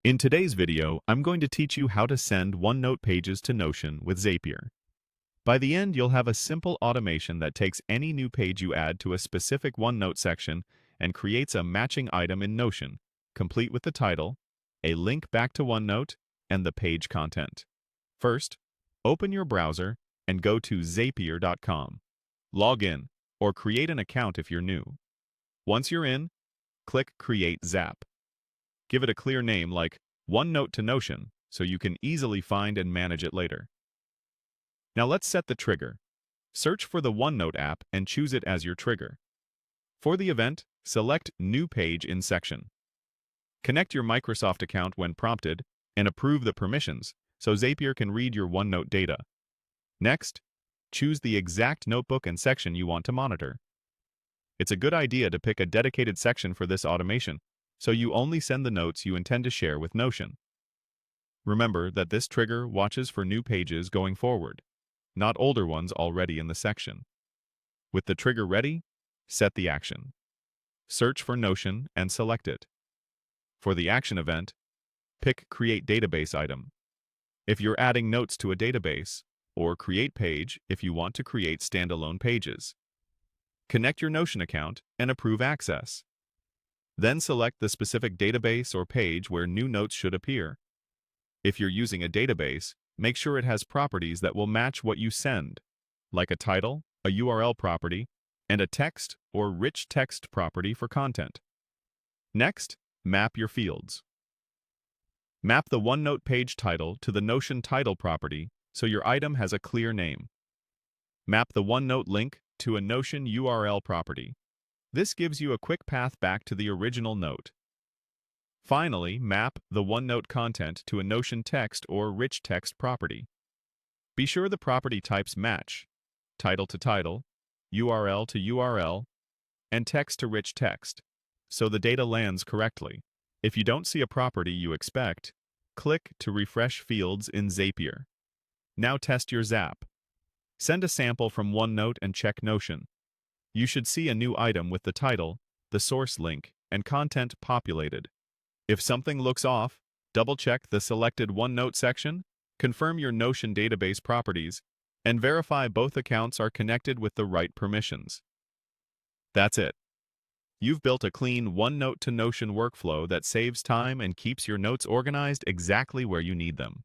In today's video, I'm going to teach you how to send OneNote pages to Notion with Zapier. By the end, you'll have a simple automation that takes any new page you add to a specific OneNote section and creates a matching item in Notion, complete with the title, a link back to OneNote, and the page content. First, open your browser and go to zapier.com. Log in, or create an account if you're new. Once you're in, click Create Zap. Give it a clear name like OneNote to Notion so you can easily find and manage it later. Now let's set the trigger. Search for the OneNote app and choose it as your trigger. For the event, select New Page in Section. Connect your Microsoft account when prompted and approve the permissions so Zapier can read your OneNote data. Next, choose the exact notebook and section you want to monitor. It's a good idea to pick a dedicated section for this automation, so you only send the notes you intend to share with Notion. Remember that this trigger watches for new pages going forward, not older ones already in the section. With the trigger ready, set the action. Search for Notion and select it. For the action event, pick Create Database Item if you're adding notes to a database, or Create Page if you want to create standalone pages. Connect your Notion account and approve access. Then select the specific database or page where new notes should appear. If you're using a database, make sure it has properties that will match what you send, like a title, a URL property, and a text or rich text property for content. Next, map your fields. Map the OneNote page title to the Notion title property so your item has a clear name. Map the OneNote link to a Notion URL property. This gives you a quick path back to the original note. Finally, map the OneNote content to a Notion text or rich text property. Be sure the property types match: title to title, URL to URL, and text to rich text, so the data lands correctly. If you don't see a property you expect, click to refresh fields in Zapier. Now test your Zap. Send a sample from OneNote and check Notion. You should see a new item with the title, the source link, and content populated. If something looks off, double-check the selected OneNote section, confirm your Notion database properties, and verify both accounts are connected with the right permissions. That's it. You've built a clean OneNote to Notion workflow that saves time and keeps your notes organized exactly where you need them.